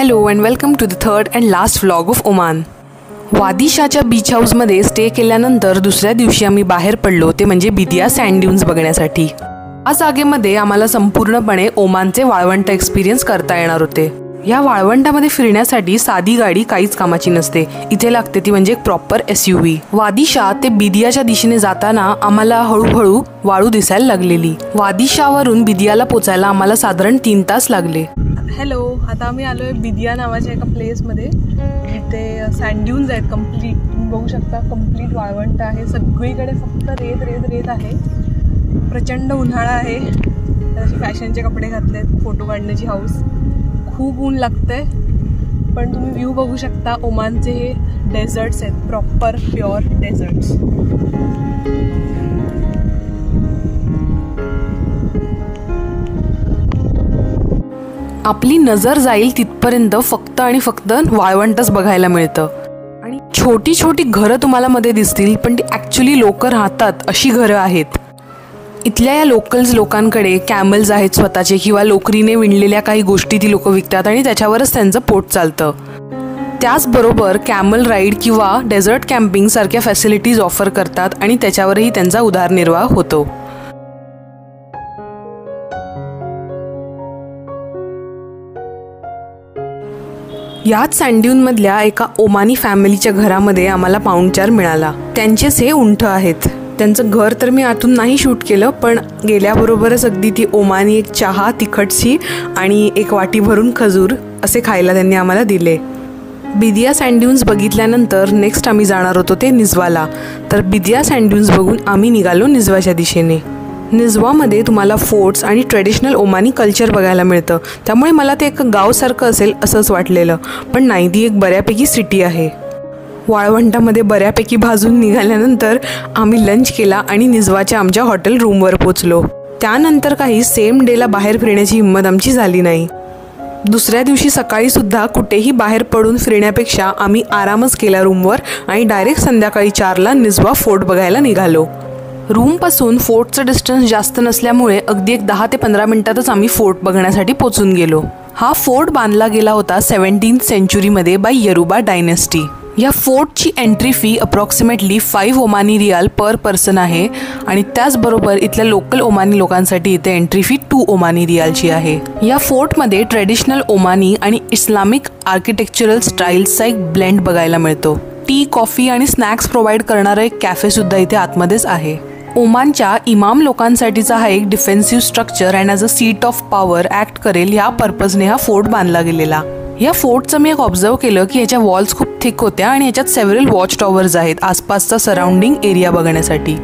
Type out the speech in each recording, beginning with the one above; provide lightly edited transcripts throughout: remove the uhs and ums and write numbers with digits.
Hello and welcome to the third and last vlog of Oman. वादिशाच्या beach हाऊसमध्ये stay केल्यानंतर दुसऱ्या दिवशी आम्ही बाहेर पडलो, ते म्हणजे बिदिया सँड ड्यून्स बघण्यासाठी. या जागेमध्ये आम्हाला संपूर्णपणे ओमानचे वाळवंट एक्सपिरियन्स करता येणार होते. या वाळवंटामध्ये फिरण्यासाठी साधी गाडी काहीच कामाची नसते. इथे लागते ती म्हणजे एक प्रॉपर SUV. वादिशा ते बिदियाच्या दिशेने जाताना आम्हाला हळूहळू वाळू दिसायला लागलेली. वादिशावरून बिदियाला पोचायला आम्हाला साधारण 3 तास लागले. हॅलो, आता आम्ही आलोय बिदिया नावाच्या एका प्लेसमध्ये. इथे सँड ड्यून्स आहेत कम्प्लीट. तुम्ही बघू शकता, कम्प्लीट वाळवंट आहे. सगळीकडे फक्त रेत रेत रेत आहे. प्रचंड उन्हाळा आहे. असे फॅशनचे कपडे घातलेत, फोटो काढण्याची हाऊस. खूप ऊन लागतंय, पण तुम्ही व्ह्यू बघू शकता. ओमानचे हे डेझर्ट्स आहेत, प्रॉपर प्युअर डेझर्ट्स. आपली नजर जाईल तिथपर्यंत फक्त आणि फक्त वाळवंटच बघायला मिळतं. आणि छोटी छोटी घरं तुम्हाला मध्ये दिसतील, पण ती ॲक्च्युली लोक राहतात अशी घरं आहेत. इथल्या या लोकल्स लोकांकडे कॅमल्स आहेत स्वतःचे, किंवा लोकरीने विणलेल्या काही गोष्टी ती लोक विकतात आणि त्याच्यावरच त्यांचं पोट चालतं. त्याचबरोबर कॅमल राईड किंवा डेझर्ट कॅम्पिंग सारख्या फॅसिलिटीज ऑफर करतात आणि त्याच्यावरही त्यांचा उदरनिर्वाह होतो. याच सँडड्यूनमधल्या एका ओमानी फॅमिलीच्या घरामध्ये आम्हाला पाहुणचार मिळाला. त्यांचेच हे उंट आहेत. त्यांचं घर तर मी आतून नाही शूट केलं, पण गेल्याबरोबरच अगदी ती ओमानी एक चहा तिखटशी आणि एक वाटी भरून खजूर असे खायला त्यांनी आम्हाला दिले. बिदिया सँड ड्यून्स बघितल्यानंतर नेक्स्ट आम्ही जाणार होतो ते निझवाला. तर बिदिया सँड ड्यून्स बघून आम्ही निघालो निझवाच्या दिशेने. निझवामध्ये तुम्हाला फोर्ट्स आणि ट्रेडिशनल ओमानी कल्चर बघायला मिळतं. त्यामुळे मला ते एक गावसारखं असेल असंच वाटलेलं, पण नाही, ती एक बऱ्यापैकी सिटी आहे. वाळवंटामध्ये बऱ्यापैकी भाजून निघाल्यानंतर आम्ही लंच केला आणि निझवाच्या आमच्या हॉटेल रूमवर पोचलो. त्यानंतर काही सेम डेला बाहेर फिरण्याची हिंमत आमची झाली नाही. दुसऱ्या दिवशी सकाळीसुद्धा कुठेही बाहेर पडून फिरण्यापेक्षा आम्ही आरामच केला रूमवर आणि डायरेक्ट संध्याकाळी 4ला निझवा फोर्ट बघायला निघालो. रूमपासून फोर्टचं डिस्टन्स जास्त नसल्यामुळे अगदी एक 10 ते 15 मिनिटातच आम्ही फोर्ट बघण्यासाठी पोचून गेलो. हा फोर्ट बांधला गेला होता 17th सेंचुरीमध्ये बाय यरुबा डायनेस्टी. या फोर्टची entry fee approximately 5 Omani rial per person आहे आणि त्याचबरोबर इथल्या लोकल ओमानी लोकांसाठी इथे एंट्री फी 2 ओमानी रियालची आहे. या फोर्टमध्ये ट्रेडिशनल ओमानी आणि इस्लामिक आर्किटेक्चरल स्टाईल्सचा एक ब्लेंड बघायला मिळतो. टी, कॉफी आणि स्नॅक्स प्रोव्हाइड करणारं एक कॅफेसुद्धा इथे आतमध्येच आहे. ओमानच्या इमाम लोकांसाठीचा हा एक defensive structure and as a seat of power act करेल ह्या पर्पजने हा फोर्ट बांधला गेलेला. या फोर्टचं मी एक ऑब्झर्व केलं की याच्या वॉल्स खूप थिक होत्या आणि याच्यात सेव्हरल वॉच टॉवर्स आहेत आसपासचा सराउंडिंग एरिया बघण्यासाठी.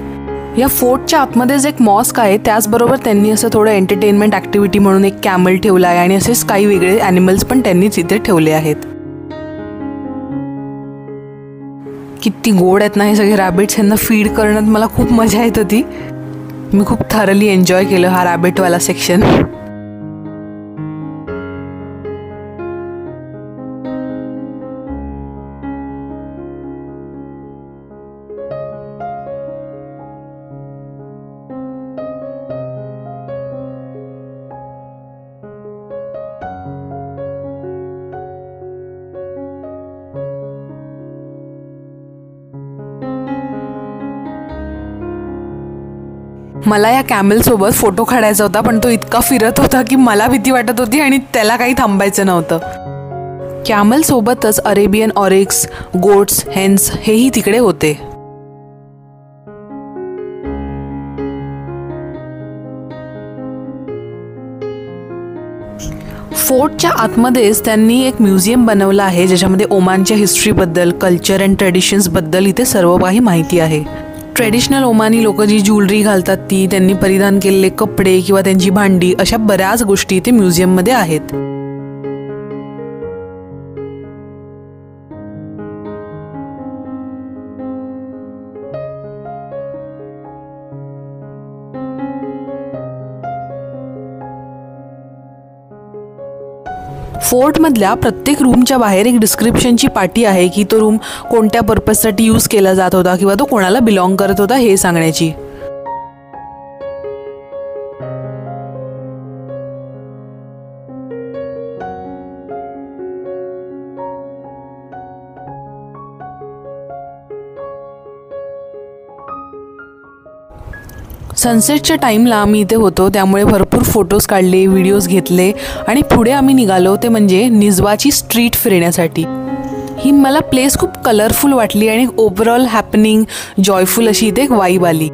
या फोर्टच्या आतमध्येच एक मॉस्क आहे. त्याचबरोबर त्यांनी असं थोडं एंटरटेनमेंट ॲक्टिव्हिटी म्हणून एक कॅमल ठेवला आहे आणि असेच काही वेगळे ॲनिमल्स पण त्यांनीच इथे ठेवले आहेत. किती गोड आहेत ना हे सगळे रॅबिट्स. ह्यांना फीड करण्यात मला खूप मजा येत होती. मी खूप थरली एन्जॉय केलं हा रॅबिटवाला सेक्शन. मला या कॅमलसोबत फोटो काढायचा होता, पण तो इतका फिरत होता की मला भीती वाटत होती आणि त्याला काही थांबायचं नव्हतं. कॅमलसोबतच अरेबियन ऑरिक्स, गोट्स, हेन्स हेही तिकडे होते. फोर्टच्या आतमध्येच त्यांनी एक म्युझियम बनवलं आहे, ज्याच्यामध्ये ओमानच्या हिस्ट्रीबद्दल, कल्चर अँड ट्रेडिशन्सबद्दल इथे सर्व काही माहिती आहे. ट्रेडिशनल ओमानी लोक जी ज्वेलरी घालतात ती, त्यांनी परिधान केलेले कपडे किंवा त्यांची भांडी, अशा बऱ्याच गोष्टी इथे म्युझियममध्ये आहेत. फोर्टमधल्या प्रत्येक रूमच्या बाहेर एक डिस्क्रिप्शनची पाटी आहे की तो रूम कोणत्या पर्पजसाठी यूज केला जात होता किंवा तो कोणाला बिलॉंग करत होता हे सांगण्याची. सनसेटच्या टाईमला आम्ही इथे होतो, त्यामुळे भरपूर फोटोज काढले, व्हिडिओज घेतले आणि पुढे आम्ही निघालो ते म्हणजे निझवाची स्ट्रीट फिरण्यासाठी. ही मला प्लेस खूप कलरफुल वाटली आणि ओव्हरऑल हॅपनिंग, जॉयफुल अशी इथे एक वाईब आली.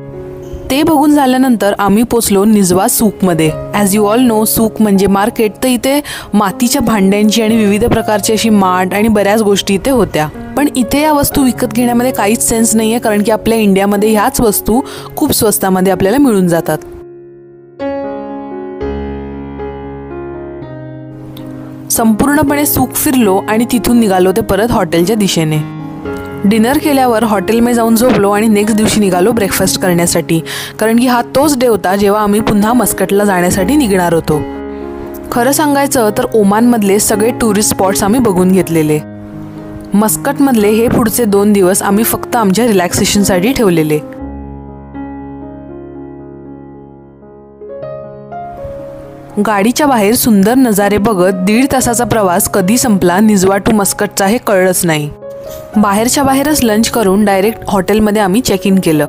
ते बघून झाल्यानंतर आम्ही पोचलो निझवा सूकमध्ये. ॲज यू ऑल नो, सूक म्हणजे मार्केट. तर इथे मातीच्या भांड्यांची आणि विविध प्रकारची अशी माठ आणि बऱ्याच गोष्टी इथे होत्या. पण इथे या वस्तू विकत घेण्यामध्ये काहीच सेन्स नाही आहे, कारण की आपल्या इंडियामध्ये ह्याच वस्तू खूप स्वस्तामध्ये आपल्याला मिळून जातात. संपूर्णपणे सूक फिरलो आणि तिथून निघालो ते परत हॉटेलच्या दिशेने. डिनर केल्यावर हॉटेलमध्ये जाऊन झोपलो आणि नेक्स्ट दिवशी निघालो ब्रेकफास्ट करण्यासाठी, कारण की हा तोच डे होता जेव्हा आम्ही पुन्हा मस्कटला जाण्यासाठी निघणार होतो. खरं सांगायचं तर ओमानमधले सगळे टुरिस्ट स्पॉट्स आम्ही बघून घेतलेले. मस्कटमधले हे पुढचे 2 दिवस आम्ही फक्त आमच्या रिलॅक्सेशनसाठी ठेवलेले. गाडीच्या बाहेर सुंदर नजारे बघत 1.5 तासाचा प्रवास कधी संपला निझवा टू मस्कटचा हे कळलंच नाही. बाहेरच्या बाहेरच लंच करून डायरेक्ट हॉटेलमध्ये आम्ही चेक इन केलं.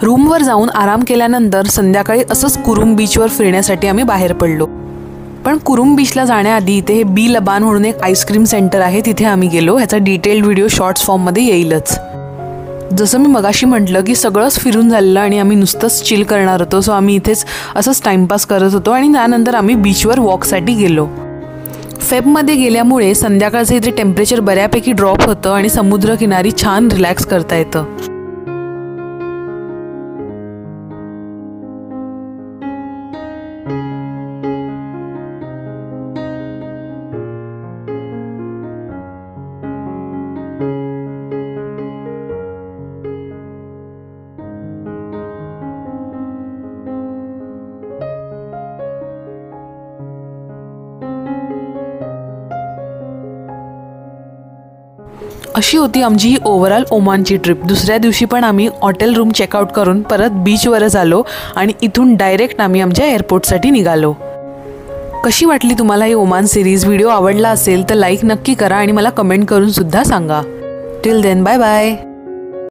रूमवर जाऊन आराम केल्यानंतर संध्याकाळी असंच कुरुम बीचवर फिरण्यासाठी आम्ही बाहेर पडलो. पण कुरुम बीचला जाण्याआधी इथे हे बी लबान म्हणून एक आईस्क्रीम सेंटर आहे, तिथे आम्ही गेलो. ह्याचा डिटेल्ड व्हिडिओ शॉर्ट्स फॉर्ममध्ये येईलच. जसं मी मगाशी म्हटलं की सगळंच फिरून झालेलं आणि आम्ही नुसतंच चिल करणार होतो, सो आम्ही इथेच असंच टाईमपास करत होतो आणि त्यानंतर आम्ही बीचवर वॉकसाठी गेलो. फेबमध्ये गेल्यामुळे संध्याकाळचं इथे टेम्परेचर बऱ्यापैकी ड्रॉप होतं आणि समुद्रकिनारी छान रिलॅक्स करता येतं. अशी होती आमची ही ओव्हरऑल ओमानची ट्रिप. दुसऱ्या दिवशी पण आम्ही हॉटेल रूम चेकआउट करून परत बीचवरच आलो आणि इथून डायरेक्ट आम्ही आमच्या एअरपोर्टसाठी निघालो. कशी वाटली तुम्हाला ही ओमान सिरीज? व्हिडिओ आवडला असेल तर लाईक नक्की करा आणि मला कमेंट करून सुद्धा सांगा. Till then, bye bye.